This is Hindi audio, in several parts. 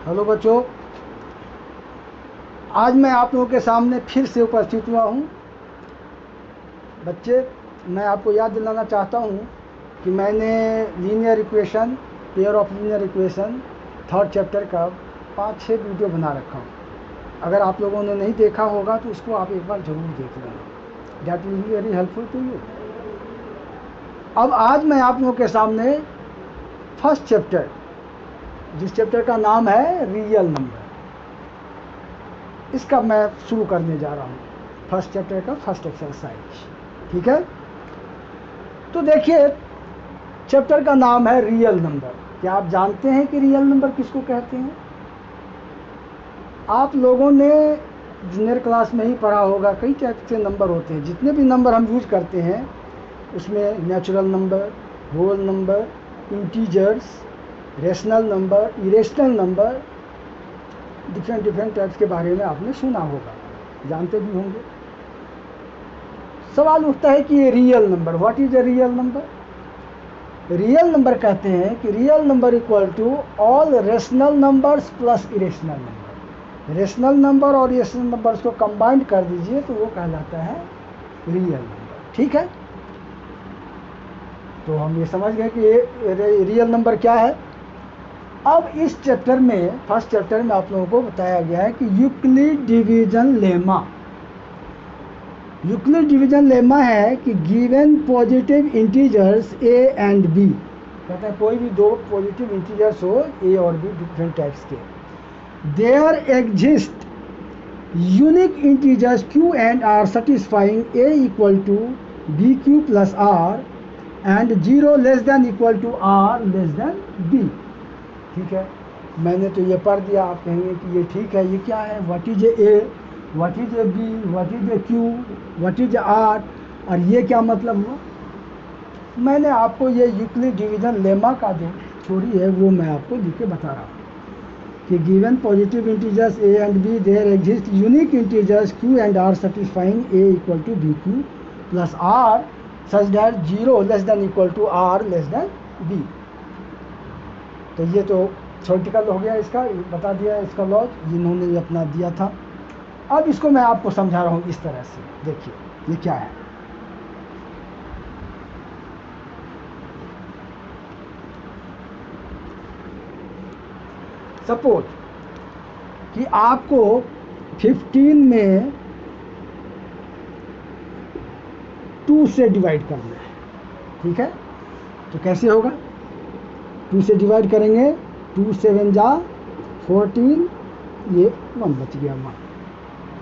हेलो बच्चों, आज मैं आप लोगों के सामने फिर से उपस्थित हुआ हूँ। बच्चे, मैं आपको याद दिलाना चाहता हूँ कि मैंने linear equation, pair of linear equation third chapter का 5-6 वीडियो बना रखा हूँ। अगर आप लोगों ने नहीं देखा होगा तो उसको आप एक बार ज़रूर देख लेना। That will be very helpful to you. अब आज मैं आप लोगों के सामने फर्स्ट चैप्टर, जिस चैप्टर का नाम है रियल नंबर, इसका मैं शुरू करने जा रहा हूँ। फर्स्ट चैप्टर का फर्स्ट एक्सरसाइज, ठीक है। तो देखिए, चैप्टर का नाम है रियल नंबर। क्या आप जानते हैं कि रियल नंबर किसको कहते हैं? आप लोगों ने जूनियर क्लास में ही पढ़ा होगा। कई टाइप के नंबर होते हैं। जितने भी नंबर हम यूज करते हैं उसमें natural number, whole number, integers, rational number, irrational number, different types के बारे में आपने सुना होगा, जानते भी होंगे। सवाल उठता है कि ये real number, what is a real number? Real number कहते हैं कि real number equal to all rational numbers plus irrational number. Rational number और इरेशनल नंबर्स को कंबाइंड कर दीजिए तो वो कहलाता है रियल नंबर, ठीक है। तो हम ये समझ गए कि ये रियल नंबर क्या है। अब इस चैप्टर में, फर्स्ट चैप्टर में आप लोगों को बताया गया है कि Euclid division lemma. Euclid division lemma है कि given positive integers a and b, कहता है कोई भी दो पॉजिटिव इंटीजर्स हो, a और b डिफरेंट टाइप्स के, there exist unique integers q and r satisfying a equal to B Q plus r and 0 less than equal to r less than b, ठीक है। मैंने तो ये पढ़ दिया, आप कहेंगे कि ये ठीक है, ये क्या है? What is a, what is a b, what is a q, what is r, और ये क्या मतलब हुआ? मैंने आपको ये यूक्लिड डिवीजन लेमा का जो थ्योरी है वो मैं आपको लिख के बता रहा हूँ कि given positive integers a and b, there exist unique integers q and r satisfying a equal to B Q plus r such that 0 less than equal to are less than b. तो ये तो थ्योरेटिकल हो गया, इसका बता दिया, इसका लॉज जिन्होंने ये अपना दिया था। अब इसको मैं आपको समझा रहा हूँ इस तरह से। देखिए ये क्या है। सपोज कि आपको 15 में 2 से डिवाइड करना है, ठीक है। तो कैसे होगा? 2 से डिवाइड करेंगे, 2 7 जा 14, ये 1 बच गया 1,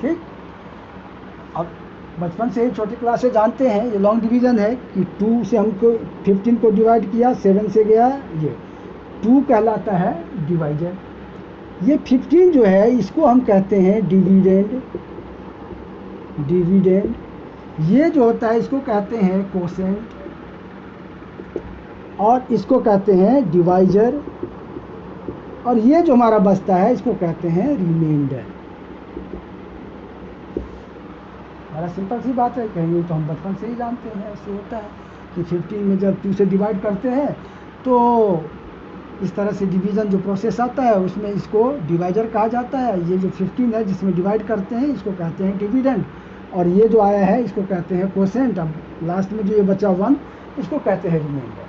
ठीक। अब बचपन से ही छोटी क्लास से जानते हैं ये लॉन्ग डिवीजन है कि 2 से हमको 15 को डिवाइड किया, 7 से गया, ये 2 कहलाता है डिवाइजर। ये 15 जो है इसको हम कहते हैं डिविडेंड। ये जो होता है इसको कहते हैं कोसेंट, और इसको कहते हैं डिवाइजर, और ये जो हमारा बचता है इसको कहते हैं रिमाइंडर। बड़ा सिंपल सी बात है, कहेंगे तो हम बचपन से ही जानते हैं। ऐसे होता है कि 15 में जब 2 से डिवाइड करते हैं तो इस तरह से डिवीज़न जो प्रोसेस आता है उसमें इसको डिवाइजर कहा जाता है। ये जो 15 है जिसमें डिवाइड करते हैं इसको कहते हैं डिविडेंड, और ये जो आया है इसको कहते हैं कोसेंट। अब लास्ट में जो ये बचा 1 इसको कहते हैं रिमाइंडर।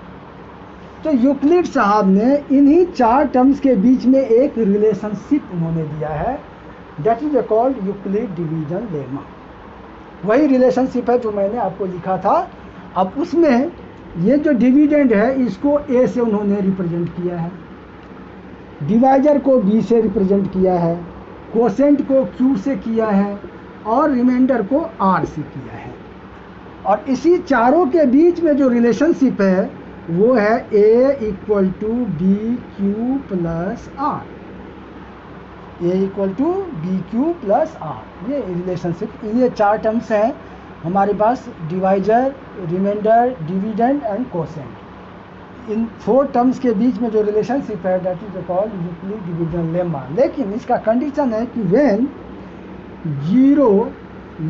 तो यूक्लिड साहब ने इन्हीं 4 टर्म्स के बीच में एक रिलेशनशिप उन्होंने दिया है, that is called Euclid division lemma. वही रिलेशनशिप है जो मैंने आपको लिखा था। अब उसमें ये जो डिविडेंड है इसको ए से उन्होंने रिप्रेजेंट किया है, डिवाइजर को बी से रिप्रेजेंट किया है, कोसेंट को क्यू से किया है, और रिमाइंडर को आर से किया है। और इसी चारों के बीच में जो रिलेशनशिप है वो है A equal to B Q plus R. A equal to B Q plus R, ये रिलेशनशिप, ये 4 टर्म्स हैं हमारे पास, divisor, reminder, dividend and quotient. इन 4 टर्म्स के बीच में जो रिलेशनशिप है that is called Euclid division lemma. लेकिन इसका कंडीशन है कि when 0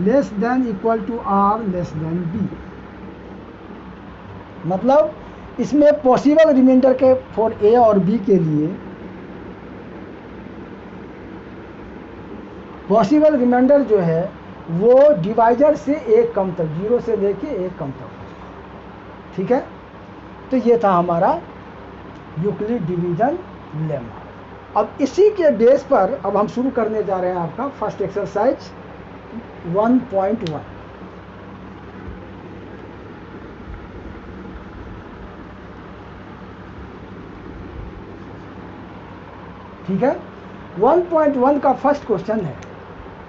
less than equal to are less than B, मतलब इसमें पॉसिबल रिमाइंडर के फॉर ए और बी के लिए पॉसिबल रिमाइंडर जो है वो डिवाइजर से एक कम तक, 0 से लेके 1 कम तक हो। ठीक है, तो ये था हमारा यूक्लिड डिवीजन लेमा। अब इसी के बेस पर अब हम शुरू करने जा रहे हैं आपका फर्स्ट एक्सरसाइज 1.1। ठीक है, 1.1 का फर्स्ट क्वेश्चन है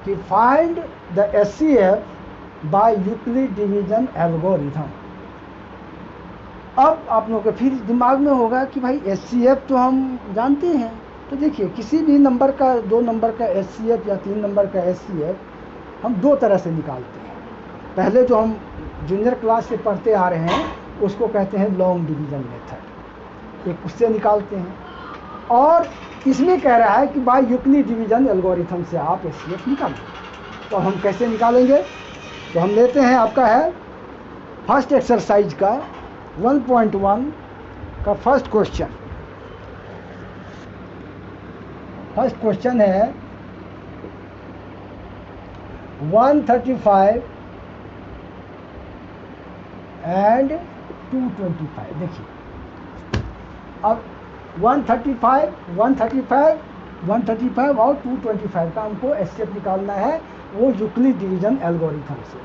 कि find the HCF by Euclid division algorithm. अब आप लोगों के फिर दिमाग में होगा कि भाई HCF तो हम जानते हैं। तो देखिए, किसी भी नंबर का, 2 नंबर का HCF या 3 नंबर का HCF हम 2 तरह से निकालते हैं। पहले जो हम जूनियर क्लास से पढ़ते आ रहे हैं उसको कहते हैं लॉन्ग डिवीजन मेथड, एक उससे निकालते हैं। और इसमें कह रहा है कि बाय यूक्लिड डिवीजन एल्गोरिथम से आप HCF निकालें। तो हम कैसे निकालेंगे? तो हम लेते हैं, आपका है फर्स्ट एक्सरसाइज का 1.1 का फर्स्ट क्वेश्चन। फर्स्ट क्वेश्चन है 135 एंड 225। देखिए, अब 135 और 225 का हमको HCF निकालना है, वो यूक्लिड डिवीजन एल्गोरिथम से।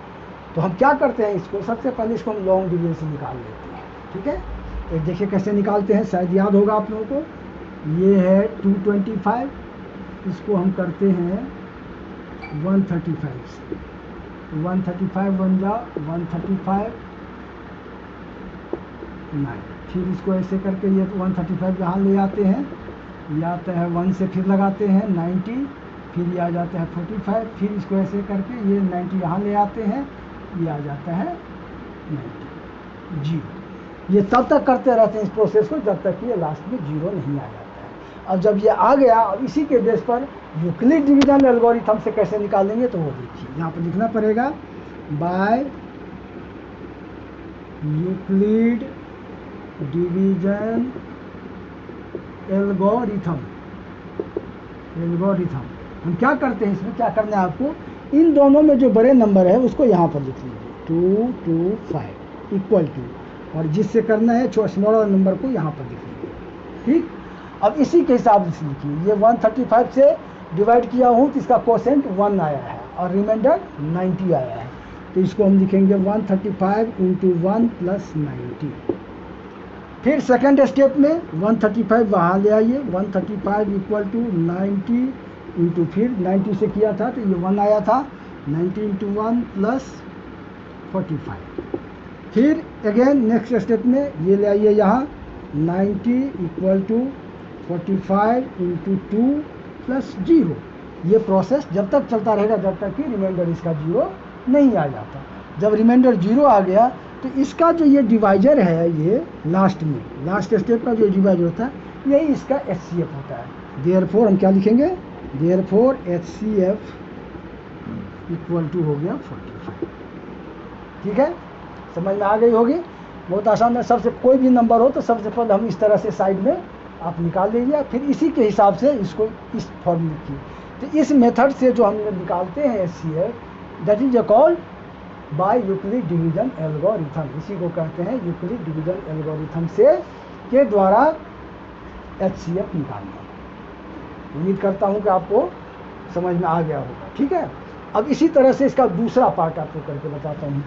तो हम क्या करते हैं, इसको सबसे पहले इसको हम लॉन्ग डिवीजन से निकाल लेते हैं। ठीक है, तो देखिए कैसे निकालते हैं, शायद याद होगा आप लोगों को। ये है 225, इसको हम करते हैं 135 से। 135 बन जा 135 9। फिर इसको ऐसे करके ये 135 यहाँ ले आते हैं, ये आता है 1 से, फिर लगाते हैं 90, फिर ये आ जाता है 45, फिर इसको ऐसे करके ये 90 यहाँ ले आते हैं, ये आ जाता है 90 0। ये तब तक करते रहते हैं इस प्रोसेस को जब तक कि ये लास्ट में 0 नहीं आ जाता है। अब जब ये आ गया, अब इसी के बेस पर यूक्लिड डिवीजन एल्गोरिथम से कैसे निकालेंगे, तो वो देखिए यहाँ पर लिखना पड़ेगा, बाय यूक्लिड डिवीजन एल्गोरिथम। हम क्या करते हैं, इसमें क्या करना है आपको, इन दोनों में जो बड़े नंबर है उसको यहाँ पर लिख लीजिए 225 इक्वल टू, और जिससे करना है स्मॉलर नंबर को यहाँ पर लिख लीजिए। ठीक, अब इसी के हिसाब से लिखिए, ये 135 से डिवाइड किया हूँ तो इसका कोसेंट 1 आया है और रिमाइंडर 90 आया है। तो इसको हम लिखेंगे 135 इंटू 1 प्लस 90। फिर सेकेंड स्टेप में 135 वहाँ ले आइए, 135 इक्वल टू 90 इंटू, फिर 90 से किया था तो ये 1 आया था, 90 इंटू 1 प्लस 45। फिर अगेन नेक्स्ट स्टेप में ये ले आइए यहाँ 90 इक्वल टू 45 इंटू 2 प्लस 0। ये प्रोसेस जब तक चलता रहेगा जब तक कि रिमाइंडर इसका 0 नहीं आ जाता। जब रिमाइंडर 0 आ गया तो इसका जो ये डिवाइजर है, ये लास्ट में, लास्ट स्टेप का जो डिवाइजर होता है, यही इसका HCF होता है। देयरफॉर हम क्या लिखेंगे, देयरफॉर HCF इक्वल टू हो गया 45। ठीक है, समझ में आ गई होगी, बहुत आसान है। सबसे कोई भी नंबर हो तो सबसे पहले हम इस तरह से साइड में आप निकाल लीजिए, फिर इसी के हिसाब से इसको इस फॉर्म में लिखिए। तो इस मेथड से जो हम निकालते हैं HCF, that is called by Euclid division algorithm. इसी को कहते हैं यूक्लिड डिवीजन एल्गोरिथम से के द्वारा HCF निकालना। उम्मीद करता हूँ कि आपको समझ में आ गया होगा। ठीक है, अब इसी तरह से इसका दूसरा पार्ट आपको करके बताता हूँ।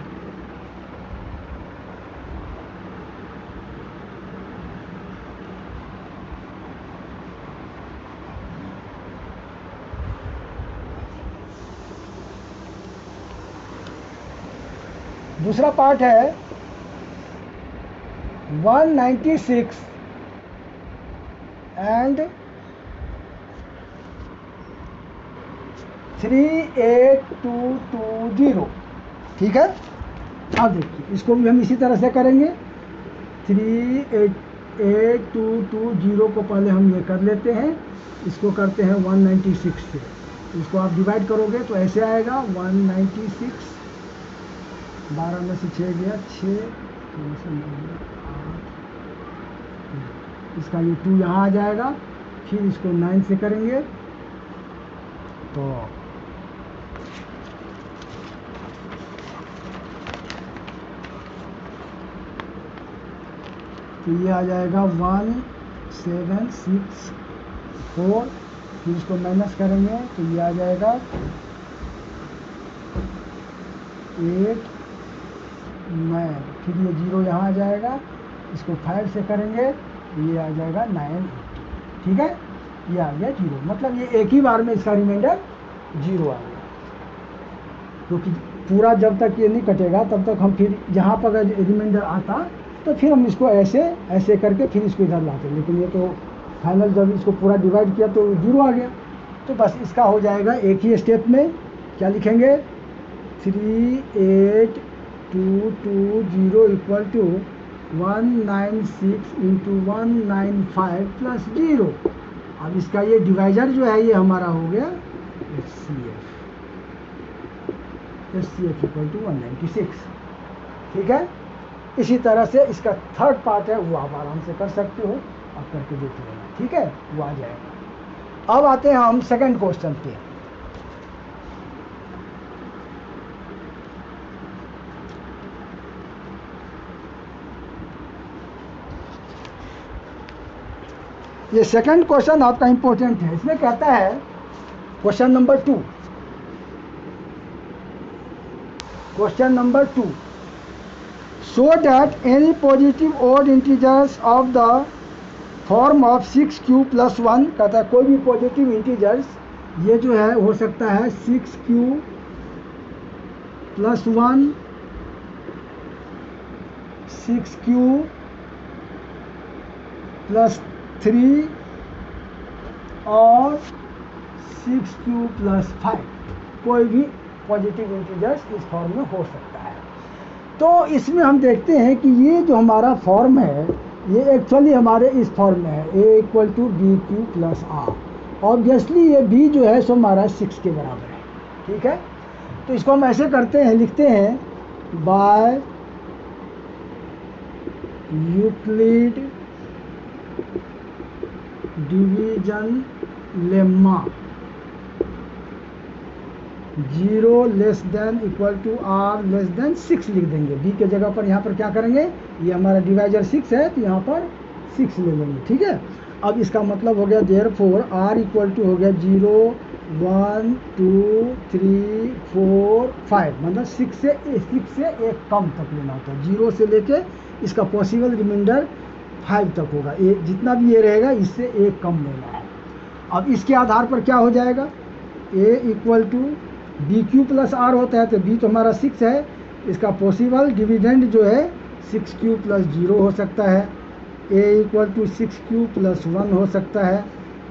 दूसरा पार्ट है 196 एंड 38220। ठीक है, अब देखिए इसको भी हम इसी तरह से करेंगे। 38220 को पहले हम ये कर लेते हैं, इसको करते हैं 196 से। इसको आप डिवाइड करोगे तो ऐसे आएगा 196, 12 में से 6 गया 6, 8, इसका ये 2 यहाँ आ जाएगा। फिर इसको 9 से करेंगे तो तो ये आ जाएगा 1 7 6 4, फिर इसको माइनस करेंगे तो ये आ जाएगा 8 9, फिर ये 0 यहाँ आ जाएगा, इसको 5 से करेंगे तो ये आ जाएगा 9 ठीक है, ये आ गया 0, मतलब ये एक ही बार में इसका रिमाइंडर 0 आ गया। क्योंकि पूरा जब तक ये नहीं कटेगा तब तक हम फिर यहाँ पर अगर रिमाइंडर आता तो फिर हम इसको ऐसे ऐसे करके फिर इसको इधर लाते, लेकिन ये तो फाइनल जब इसको पूरा डिवाइड किया तो 0 आ गया। तो बस इसका हो जाएगा एक ही स्टेप में, क्या लिखेंगे 3 8 2 2 0 इक्वल टू 196 इंटू 195 प्लस 0। अब इसका ये डिवाइजर जो है ये हमारा हो गया HCF इक्वल टू 196, ठीक है। इसी तरह से इसका थर्ड पार्ट है वो आप आराम से कर सकते हो, आप करके देख लेना, ठीक है, वो आ जाएगा। अब आते हैं हम सेकंड क्वेश्चन पे। ये सेकंड क्वेश्चन आपका इंपॉर्टेंट है। इसमें कहता है question number 2, question number 2, show that any positive odd integers of the form of 6q plus 1, कहता है कोई भी पॉजिटिव इंटीजर्स ये जो है हो सकता है 6q प्लस 1, 6q प्लस 3 और 6q प्लस 5, कोई भी पॉजिटिव इंटीजर्स इस फॉर्म में हो सकता है। तो इसमें हम देखते हैं कि ये जो हमारा फॉर्म है ये एक्चुअली हमारे इस फॉर्म में है, a equal to B Q plus r. Obviously ये b जो है सो हमारा 6 के बराबर है, ठीक है। तो इसको हम ऐसे करते हैं, लिखते हैं by Euclid division lemma 0 less than equal to r less than 6 लिख देंगे। b के जगह पर यहाँ पर क्या करेंगे, ये हमारा डिवाइजर 6 है तो यहाँ पर 6 ले लेंगे, ठीक है। अब इसका मतलब हो गया देयरफॉर r इक्वल टू हो गया 0 1 2 3 4 5, मतलब 6 से एक कम तक लेना होता है, 0 से लेके इसका पॉसिबल रिमाइंडर 5 तक होगा। ये जितना भी ये रहेगा इससे एक कम लेना है। अब इसके आधार पर क्या हो जाएगा, a equal to B Q plus r होता है तो b तो हमारा 6 है, इसका पॉसिबल डिविडेंड जो है 6q प्लस 0 हो सकता है, a equal to 6q plus 1 हो सकता है,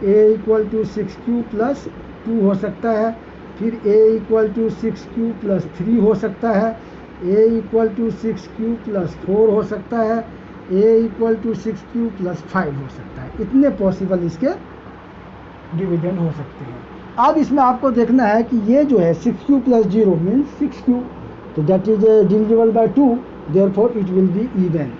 a equal to 6q plus 2 हो सकता है, फिर a equal to 6q plus 3 हो सकता है, a equal to 6q plus 4 हो सकता है, a equal to 6q plus 5 हो सकता है। इतने पॉसिबल इसके डिविडेंड हो सकते हैं। अब इसमें आपको देखना है कि ये जो है 6q प्लस 0 मीन्स 6q, तो that is divisible by 2, therefore it will be even.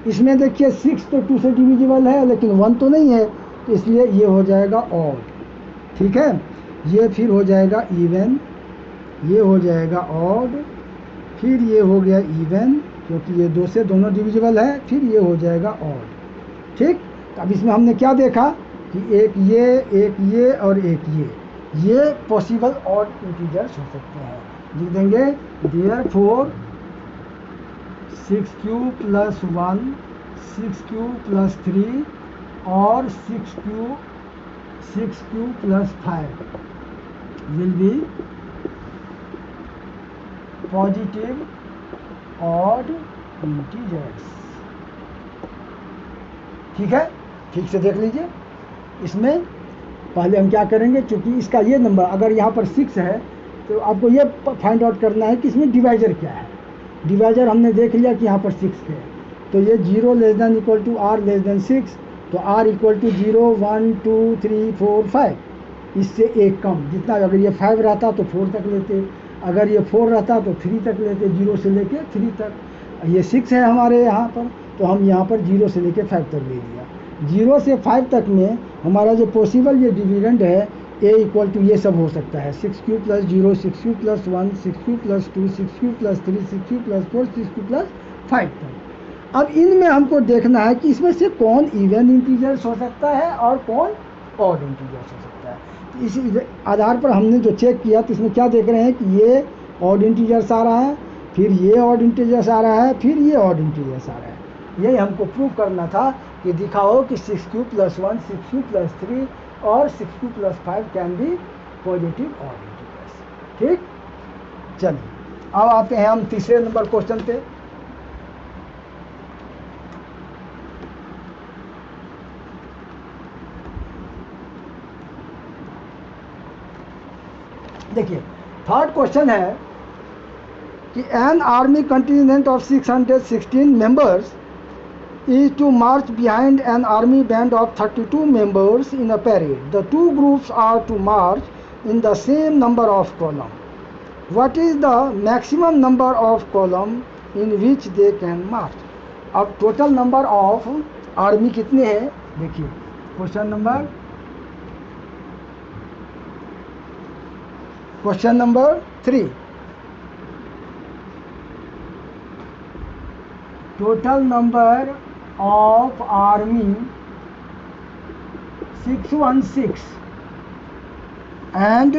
इसमें देखिए 6 तो 2 से डिविजिबल है लेकिन 1 तो नहीं है, तो इसलिए ये हो जाएगा ऑड, ठीक है। ये फिर हो जाएगा इवन, ये हो जाएगा ऑड, फिर ये हो गया इवन क्योंकि ये 2 से दोनों डिविजिबल है, फिर ये हो जाएगा ऑड, ठीक। तो अब इसमें हमने क्या देखा कि एक ये और एक ये पॉसिबल ऑड इंटीजर्स हो सकते हैं। लिख देंगे therefore 6q plus 1, 6q plus 3 और 6q plus 5 will be positive odd integers, ठीक है। ठीक से देख लीजिए। इसमें पहले हम क्या करेंगे, चूंकि इसका ये नंबर अगर यहाँ पर 6 है तो आपको ये फाइंड आउट करना है कि इसमें डिवाइजर क्या है। डिवाइजर हमने देख लिया कि यहाँ पर 6 है, तो ये 0 less than equal to r less than 6, तो r इक्वल टू 0 1 2 3 4 5, इससे एक कम। जितना अगर ये 5 रहता तो 4 तक लेते, अगर ये 4 रहता तो 3 तक लेते, 0 से लेके 3 तक। ये 6 है हमारे यहाँ पर, तो हम यहाँ पर 0 से लेके 5 तक ले लिया। 0 से 5 तक में हमारा जो पॉसिबल ये डिविडेंड है a इक्वल टू ये सब हो सकता है 6q plus 0, 6q plus 1, 6q plus 2, 6q plus 3, 6q plus 4, 6q plus 5 तक। अब इनमें हमको देखना है कि इसमें से कौन इवन इंटीजर्स हो सकता है और कौन ऑड इंटीजर्स हो सकता है। तो इसी आधार पर हमने जो चेक किया तो इसमें क्या देख रहे हैं कि ये ऑड इंटीजर्स आ रहा है, फिर ये ऑड इंटीजर्स आ रहा है, फिर ये ऑड इंटीजर्स आ रहा है। यही हमको प्रूव करना था कि दिखाओ कि 6q + 1, 6q + 3 और 6q + 5 can be positive odd integers. ठीक, चलिए अब आते हैं हम तीसरे नंबर क्वेश्चन पे। देखिए थर्ड क्वेश्चन है कि an army contingent of 616 members is to march behind an army band of 32 members in a parade. The two groups are to march in the same number of columns. What is the maximum number of columns in which they can march? अब टोटल नंबर ऑफ आर्मी कितने हैं देखिए। Question number 3, total number of army 616 and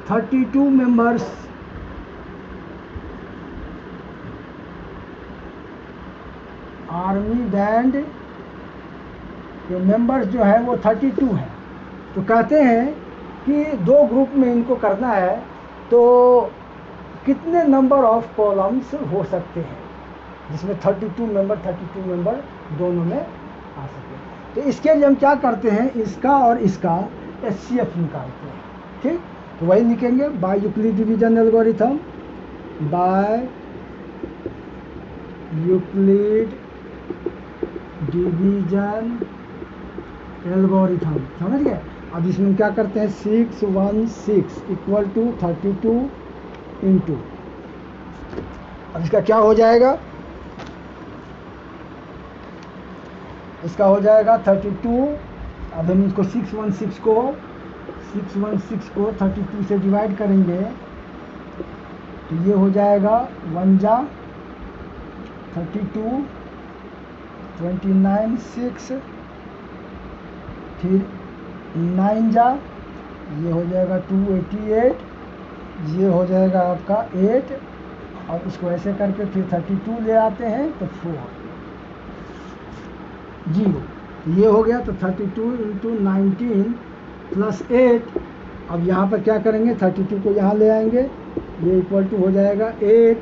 32 members army band के मेंबर्स जो है वो 32 हैं। तो कहते हैं कि दो ग्रुप में इनको करना है तो कितने नंबर ऑफ कॉलम्स हो सकते हैं जिसमें 32 मेंबर दोनों में आ सके। तो इसके लिए हम क्या करते हैं, इसका और इसका HCF निकालते हैं। ठीक, तो वही लिखेंगे by Euclid division algorithm, by Euclid division algorithm, समझ गए। अब इसमें क्या करते हैं 616 = 32 इंटू, अब इसका क्या हो जाएगा, इसका हो जाएगा 32। अब हम इसको 616 को 32 से डिवाइड करेंगे तो ये हो जाएगा 1 जा 32, 29 6, फिर 9 जा ये हो जाएगा 288, ये हो जाएगा आपका 8। और इसको ऐसे करके फिर 32 ले आते हैं तो 4 0 ये हो गया। तो 32 × 19 + 8। अब यहाँ पर क्या करेंगे 32 को यहाँ ले आएंगे, ये इक्वल टू हो जाएगा 8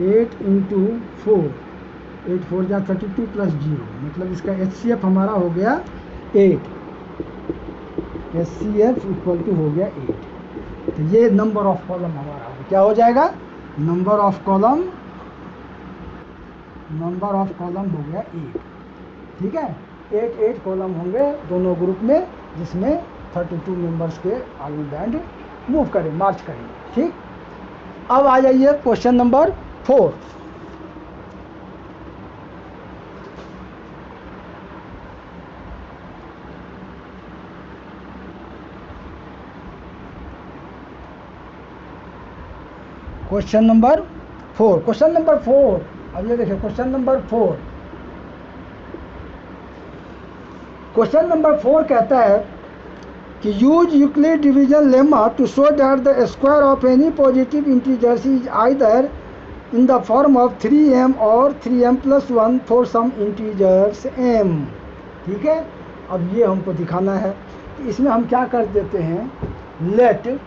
× 4, 8 4 जा 32 + 0, मतलब इसका HCF हमारा हो गया 8। HCF = हो गया 8। तो ये नंबर ऑफ कॉलम हमारा क्या हो जाएगा, नंबर ऑफ कॉलम हो गया 8। ठीक है, 8 कॉलम होंगे दोनों ग्रुप में जिसमें 32 मेंबर्स के आर्मी बैंड मूव करें, मार्च करेंगे। ठीक, अब आ जाइए क्वेश्चन नंबर 4। क्वेश्चन नंबर 4, अब ये देखिए क्वेश्चन नंबर 4। क्वेश्चन नंबर 4 कहता है कि use Euclid division lemma to show that the square of any positive integers is either in the form of 3m और 3m + 1 for some integers m। ठीक है, अब ये हमको दिखाना है। तो इसमें हम क्या कर देते हैं, late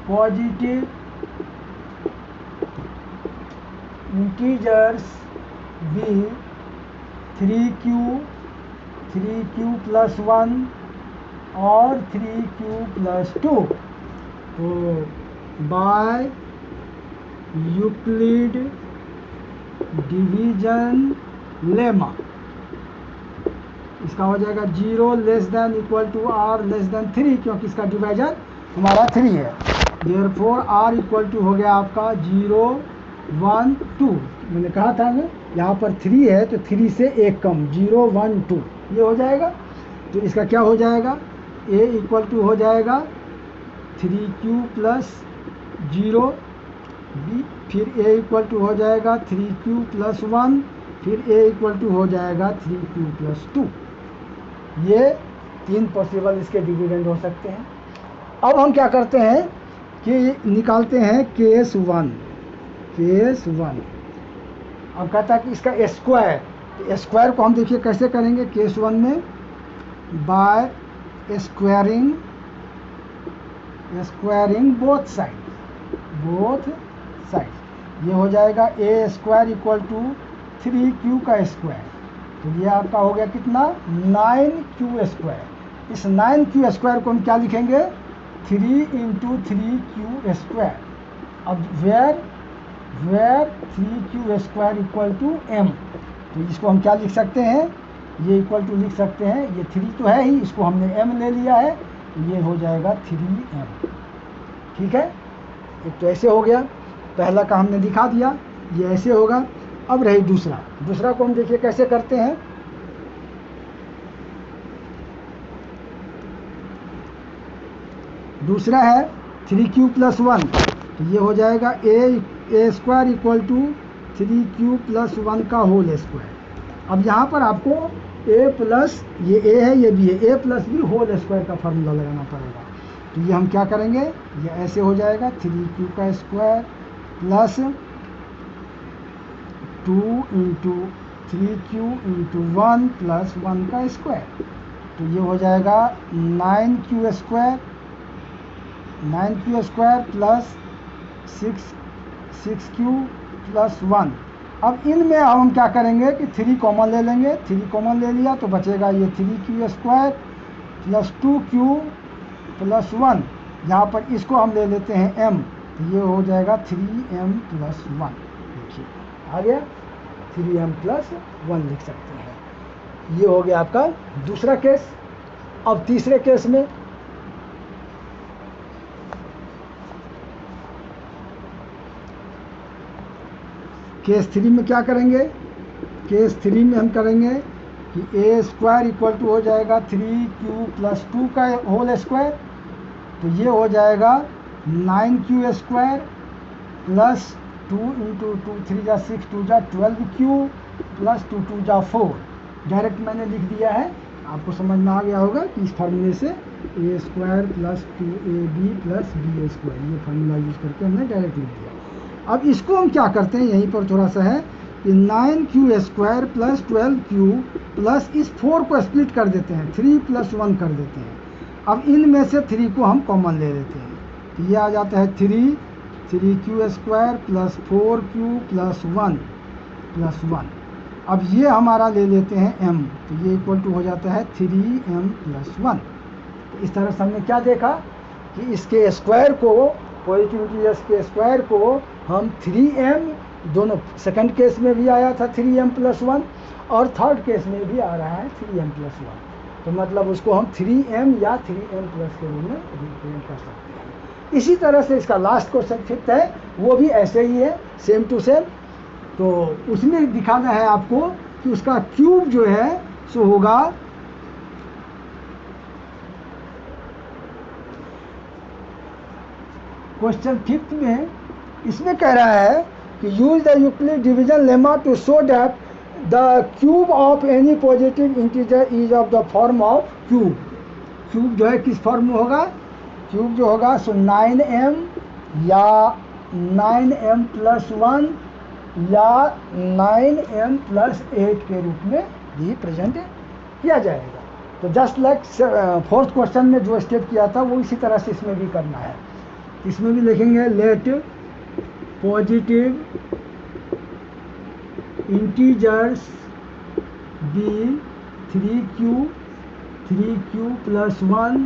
positive integers be 3q + 1 और 3q + 2। तो बाय यूक्लिड डिवीजन लेमा इसका हो जाएगा 0 <= r <= 3, क्योंकि इसका डिवाइजर हमारा 3 है। देयरफॉर r = हो गया आपका 0 1 2, मैंने कहा था ना यहाँ पर 3 है तो 3 से एक कम 0 1 2 ये हो जाएगा। तो इसका क्या हो जाएगा, a इक्वल टू हो जाएगा 3q प्लस 0 b, फिर a इक्वल टू हो जाएगा 3q प्लस 1, फिर a इक्वल टू हो जाएगा 3q प्लस 2। ये 3 पॉसिबल इसके डिविडेंड हो सकते हैं। अब हम क्या करते हैं कि निकालते हैं केस 1। अब कहता है कि इसका स्क्वायर, तो स्क्वायर को हम देखिए कैसे करेंगे केस 1 में, बाय स्क्वायरिंग बोथ साइड। ये हो जाएगा a square equal to 3q का स्क्वायर, तो ये आपका हो गया कितना 9q स्क्वायर। इस 9q स्क्वायर को हम क्या लिखेंगे 3 इंटू 3q स्क्वायर। अब where 3q square equal to m, तो इसको हम क्या लिख सकते हैं, ये इक्वल टू लिख सकते हैं, ये 3 तो है ही, इसको हमने m ले लिया है, ये हो जाएगा 3m। ठीक है, एक तो ऐसे हो गया, पहला का हमने दिखा दिया, ये ऐसे होगा। अब रही दूसरा को हम देखिए कैसे करते हैं। दूसरा है 3q प्लस 1, तो ये हो जाएगा a square equal to 3q plus 1 का होल स्क्वायर। अब यहाँ पर आपको a प्लस, ये a है ये b है, a plus b whole square का फार्मूला लगाना पड़ेगा। तो ये हम क्या करेंगे, ये ऐसे हो जाएगा 3q का square plus 2 into 3q into 1 plus 1 का स्क्वायर, तो ये हो जाएगा 9q square plus 6q plus 1। अब इनमें हम क्या करेंगे कि 3 कॉमन ले लेंगे, 3 कॉमन ले लिया तो बचेगा ये 3q square plus 2q plus 1, यहाँ पर इसको हम ले लेते हैं m, तो ये हो जाएगा 3m प्लस 1। देखिए आ गया, 3m प्लस 1 लिख सकते हैं। ये हो गया आपका दूसरा केस। अब तीसरे केस में केस 3 में क्या करेंगे, केस 3 में हम करेंगे कि a स्क्वायर इक्वल टू हो जाएगा 3q प्लस 2 का होल स्क्वायर, तो ये हो जाएगा 9q स्क्वायर प्लस 2 इंटू 2 3 जा 6 2 जा 12q प्लस 2 2 जा 4। डायरेक्ट मैंने लिख दिया है, आपको समझ में आ गया होगा कि इस फार्मूले से a square plus 2ab plus b square, ये फार्मूला यूज करके हमने डायरेक्ट लिख दिया। अब इसको हम क्या करते हैं, यहीं पर थोड़ा सा है कि 9q square plus 12q plus इस 4 को स्प्लिट कर देते हैं, 3 प्लस 1 कर देते हैं। अब इनमें से 3 को हम कॉमन ले लेते हैं, तो ये आ जाता है 3q square plus 4q plus 1। अब ये हमारा ले लेते हैं m, तो ये इक्वल टू हो जाता है 3m प्लस 1। तो इस तरह से हमने क्या देखा कि इसके स्क्वायर को, पॉजिटिविटी s के स्क्वायर को हम 3m, दोनों सेकंड केस में भी आया था 3m प्लस 1 और थर्ड केस में भी आ रहा है 3m प्लस 1, तो मतलब उसको हम 3m या 3m प्लस के रूप में रिप्रेजेंट कर सकते हैं। इसी तरह से इसका लास्ट क्वेश्चन फिफ्थ है, वो भी ऐसे ही है, सेम टू सेम। तो उसमें दिखाना है आपको कि उसका क्यूब जो है सो होगा क्वेश्चन फिफ्थ में, इसमें कह रहा है कि use the Euclid division lemma to show that the cube of any positive integer is of the form of cube. Cube जो है किस फॉर्म में होगा, क्यूब जो होगा सो 9m या 9m प्लस 1 या 9m प्लस 8 के रूप में भी प्रेजेंट किया जाएगा। तो जस्ट लाइक फोर्थ क्वेश्चन में जो स्टेप किया था वो इसी तरह से इसमें भी करना है। इसमें भी लिखेंगे let positive integers be 3q plus 1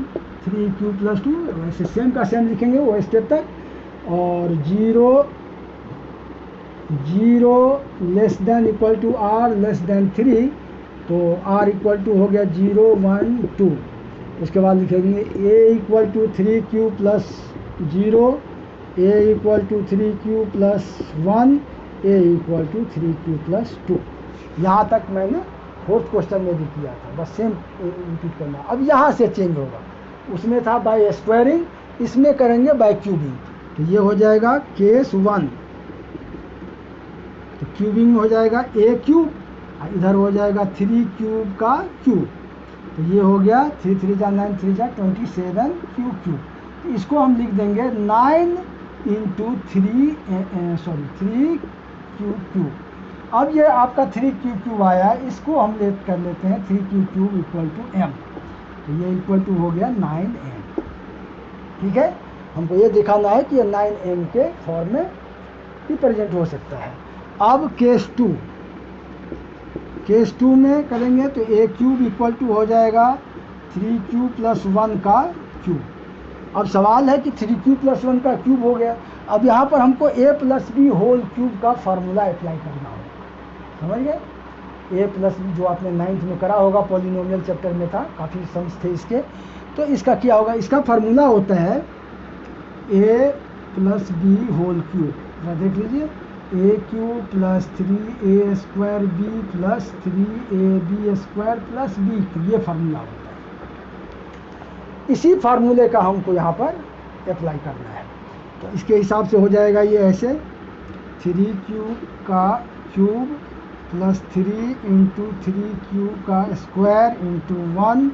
3q plus 2, वैसे सेम का सेम लिखेंगे वो स्टेप तक। और 0 less than equal to r less than 3, तो r इक्वल टू हो गया 0 1 2। उसके बाद लिखेंगे a equal to 3q plus 0 a equal to 3q plus 1, a equal to 3q plus 2। यहाँ तक मैंने फोर्थ क्वेश्चन में भी किया था, बस सेम रिपीट करना। अब यहाँ से चेंज होगा, उसमें था बाय स्क्वायरिंग, इसमें करेंगे बाय क्यूबिंग। तो ये हो जाएगा केस 1, तो क्यूबिंग हो जाएगा ए क्यूब, इधर हो जाएगा 3 क्यूब का क्यूब, तो ये हो गया 3 3 जा 9 3 जा 27 क्यूब क्यूब। तो इसको हम लिख देंगे 9 इंटू 3 क्यूब क्यूब। अब ये आपका 3 क्यूब क्यूब आया, इसको हम कर लेते हैं 3 cube cube equal to m, तो ये इक्वल टू हो गया 9m। ठीक है, हमको ये दिखाना है कि ये 9m के फॉर्म में रिप्रेजेंट हो सकता है। अब केस 2 में करेंगे तो ए क्यूब इक्वल टू हो जाएगा 3q प्लस 1 का क्यूब। अब सवाल है कि 3q प्लस 1 का क्यूब हो गया, अब यहाँ पर हमको a plus B whole cube का फार्मूला अप्लाई करना होगा, समझ गए। a प्लस बी जो आपने 9th में करा होगा, पॉलिनोमियल चैप्टर में था, काफ़ी सम्स थे इसके। तो इसका क्या होगा, इसका फार्मूला होता है a plus B whole cube, देख लीजिए, A cube plus 3a square B plus 3ab square plus B, ये फार्मूला होता है। इसी फार्मूले का हमको यहाँ पर अप्लाई करना है, तो इसके हिसाब से हो जाएगा ये ऐसे 3q का क्यूब प्लस 3 इंटू 3q का square into 1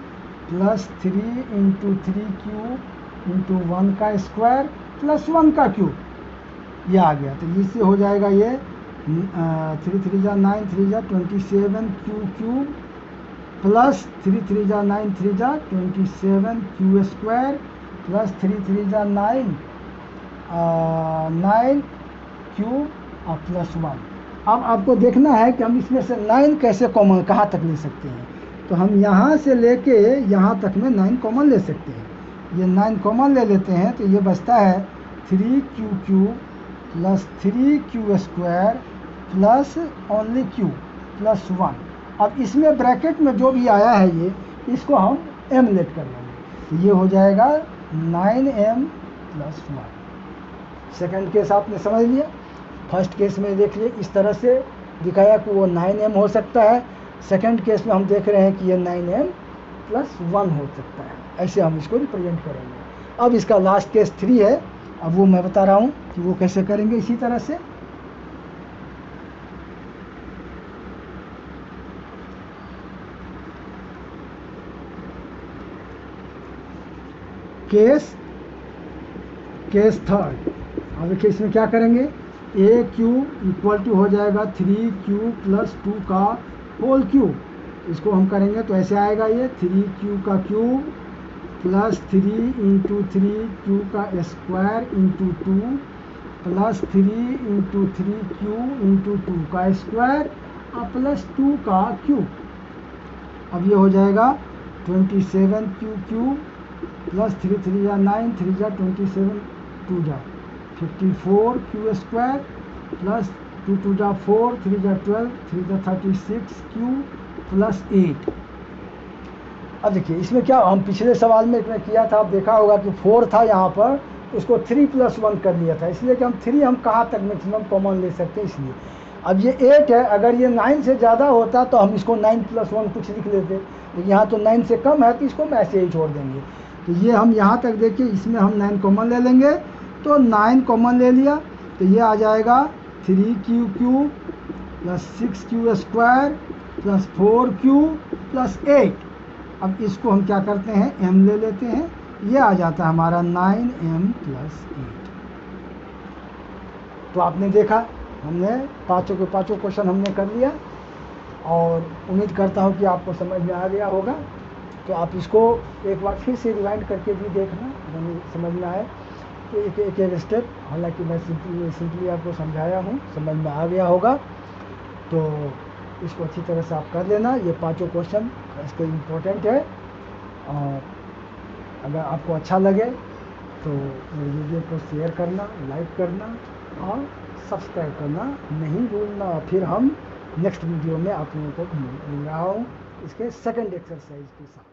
plus 3 into 3q into 1 का स्क्वायर प्लस 1 का क्यूब, ये आ गया। तो इससे हो जाएगा ये 3 3 जा 9 3 जा 27 क्यू क्यूब प्लस 3 3 जा 9 3 जा 27 क्यू स्क्वायर प्लस 3 3 जा 9 क्यूब प्लस 1। अब आपको देखना है कि हम इसमें से 9 कैसे कॉमन कहाँ तक ले सकते हैं, तो हम यहाँ से लेके यहाँ तक में 9 कॉमन ले सकते हैं। ये 9 कॉमन ले लेते हैं, तो ये बचता है 3q cube plus 3q square plus only q plus 1। अब इसमें ब्रैकेट में जो भी आया है ये, इसको हम m लेट कर लेंगे, तो ये हो जाएगा 9m प्लस 1। सेकंड केस आपने समझ लिया। फर्स्ट केस में देख लिए इस तरह से दिखाया कि वो 9m हो सकता है, सेकंड केस में हम देख रहे हैं कि ये 9m प्लस 1 हो सकता है, ऐसे हम इसको रिप्रेजेंट करेंगे। अब इसका लास्ट केस 3 है, अब वो मैं बता रहा हूँ कि वो कैसे करेंगे। इसी तरह से केस थर्ड, अब देखिए इसमें क्या करेंगे, ए क्यूब इक्वल टू हो जाएगा 3q प्लस 2 का होल क्यूब, इसको हम करेंगे तो ऐसे आएगा ये 3q का क्यूब प्लस 3 इंटू 3q का square into 2 plus 3 into 3q into 2 का स्क्वायर प्लस 2 का क्यूब। अब ये हो जाएगा 27q क्यूब प्लस 3 3 जा 9 3 जा 27 2 जा 54q स्क्वायर प्लस 2 2 जा 4 3 जा 12 3 जा 36q प्लस 8। अब देखिए इसमें क्या, हम पिछले सवाल में किया था, आप देखा होगा कि 4 था यहाँ पर, उसको 3 प्लस 1 कर लिया था, इसलिए कि हम 3 हम कहाँ तक मैक्सिमम कॉमन ले सकते हैं, इसलिए। अब ये 8 है, अगर ये 9 से ज़्यादा होता तो हम इसको 9 प्लस 1 कुछ लिख लेते, लेकिन यहाँ तो 9 से कम है तो इसको हम ऐसे ही छोड़ देंगे। तो ये हम यहाँ तक देखिए, इसमें हम 9 कॉमन ले लेंगे, तो 9 कॉमन ले लिया तो ये आ जाएगा 3q cube plus 6q square plus 4q plus 8। अब इसको हम क्या करते हैं, m ले लेते हैं, ये आ जाता है हमारा 9m प्लस 8। तो आपने देखा, हमने पाँचों के पाँचों क्वेश्चन हमने कर लिया, और उम्मीद करता हूँ कि आपको समझ में आ गया होगा। तो आप इसको एक बार फिर से रिवाइंड करके भी देखना, हमें समझ में आए तो एक स्टेप, हालांकि मैं सिंपली आपको समझाया हूँ, समझ में आ गया होगा। तो इसको अच्छी तरह से आप कर लेना, ये पाँचों क्वेश्चन इसके इम्पोर्टेंट है। और अगर आपको अच्छा लगे तो मेरे वीडियो को शेयर करना, लाइक करना और सब्सक्राइब करना नहीं भूलना। फिर हम नेक्स्ट वीडियो में आप लोगों को मिल रहा हूँ इसके सेकंड एक्सरसाइज के साथ।